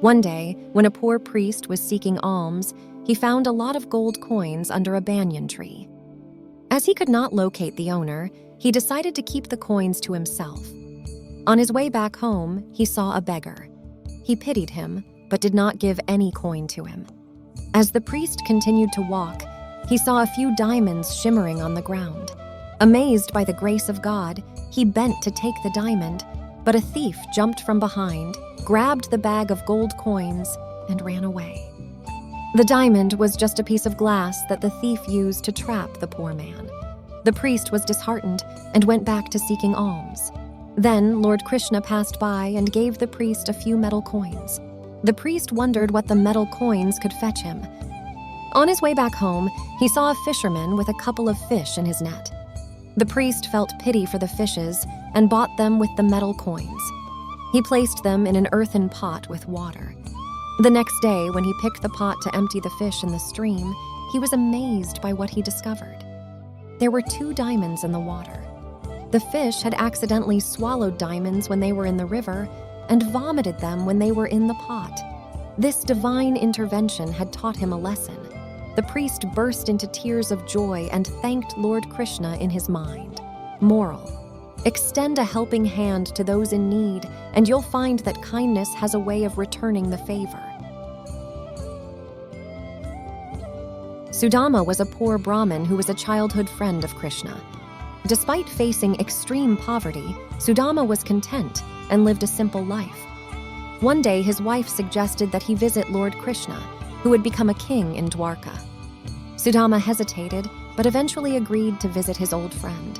One day, when a poor priest was seeking alms, he found a lot of gold coins under a banyan tree. As he could not locate the owner, he decided to keep the coins to himself. On his way back home, he saw a beggar. He pitied him, but did not give any coin to him. As the priest continued to walk, he saw a few diamonds shimmering on the ground. Amazed by the grace of God, he bent to take the diamond, but a thief jumped from behind, grabbed the bag of gold coins, and ran away. The diamond was just a piece of glass that the thief used to trap the poor man. The priest was disheartened and went back to seeking alms. Then Lord Krishna passed by and gave the priest a few metal coins. The priest wondered what the metal coins could fetch him. On his way back home, he saw a fisherman with a couple of fish in his net. The priest felt pity for the fishes and bought them with the metal coins. He placed them in an earthen pot with water. The next day, when he picked the pot to empty the fish in the stream, he was amazed by what he discovered. There were 2 diamonds in the water. The fish had accidentally swallowed diamonds when they were in the river and vomited them when they were in the pot. This divine intervention had taught him a lesson. The priest burst into tears of joy and thanked Lord Krishna in his mind. Moral: extend a helping hand to those in need, and you'll find that kindness has a way of returning the favor. Sudama was a poor Brahmin who was a childhood friend of Krishna. Despite facing extreme poverty, Sudama was content and lived a simple life. One day, his wife suggested that he visit Lord Krishna, who had become a king in Dwarka. Sudama hesitated, but eventually agreed to visit his old friend.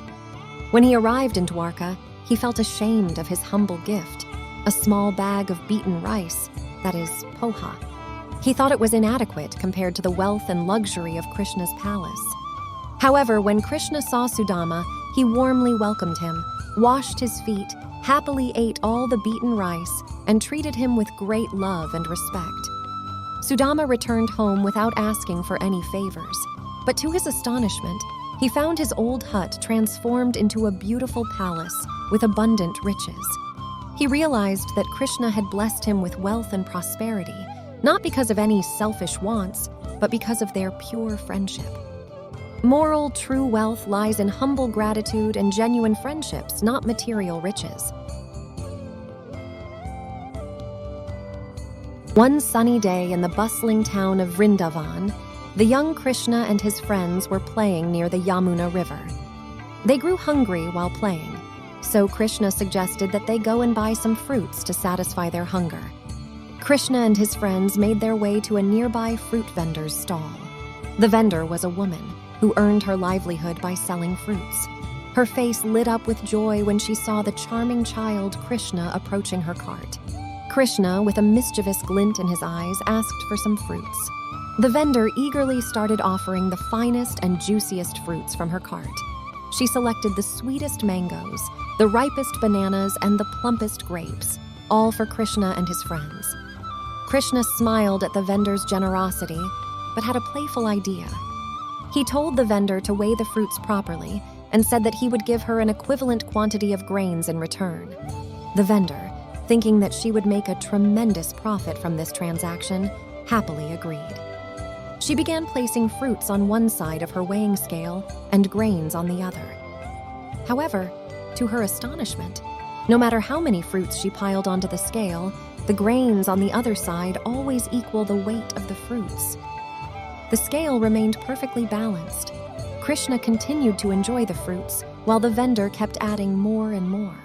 When he arrived in Dwarka, he felt ashamed of his humble gift, a small bag of beaten rice, that is, poha. He thought it was inadequate compared to the wealth and luxury of Krishna's palace. However, when Krishna saw Sudama, he warmly welcomed him, washed his feet, happily ate all the beaten rice, and treated him with great love and respect. Sudama returned home without asking for any favors, but to his astonishment, he found his old hut transformed into a beautiful palace with abundant riches. He realized that Krishna had blessed him with wealth and prosperity, not because of any selfish wants, but because of their pure friendship. Moral, true wealth lies in humble gratitude and genuine friendships, not material riches. One sunny day in the bustling town of Vrindavan, the young Krishna and his friends were playing near the Yamuna River. They grew hungry while playing, so Krishna suggested that they go and buy some fruits to satisfy their hunger. Krishna and his friends made their way to a nearby fruit vendor's stall. The vendor was a woman who earned her livelihood by selling fruits. Her face lit up with joy when she saw the charming child Krishna approaching her cart. Krishna, with a mischievous glint in his eyes, asked for some fruits. The vendor eagerly started offering the finest and juiciest fruits from her cart. She selected the sweetest mangoes, the ripest bananas, and the plumpest grapes, all for Krishna and his friends. Krishna smiled at the vendor's generosity, but had a playful idea. He told the vendor to weigh the fruits properly and said that he would give her an equivalent quantity of grains in return. The vendor, thinking that she would make a tremendous profit from this transaction, happily agreed. She began placing fruits on one side of her weighing scale and grains on the other. However, to her astonishment, no matter how many fruits she piled onto the scale, the grains on the other side always equal the weight of the fruits. The scale remained perfectly balanced. Krishna continued to enjoy the fruits, while the vendor kept adding more and more.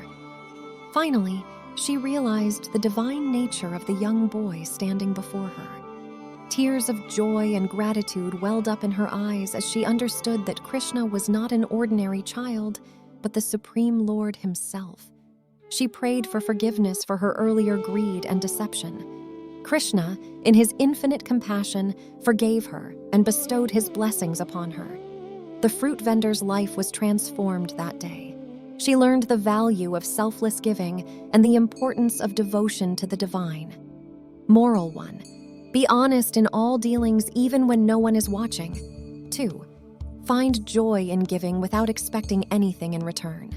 Finally, she realized the divine nature of the young boy standing before her. Tears of joy and gratitude welled up in her eyes as she understood that Krishna was not an ordinary child, but the Supreme Lord himself. She prayed for forgiveness for her earlier greed and deception. Krishna, in his infinite compassion, forgave her and bestowed his blessings upon her. The fruit vendor's life was transformed that day. She learned the value of selfless giving and the importance of devotion to the divine. Moral 1. Be honest in all dealings even when no one is watching. 2. Find joy in giving without expecting anything in return.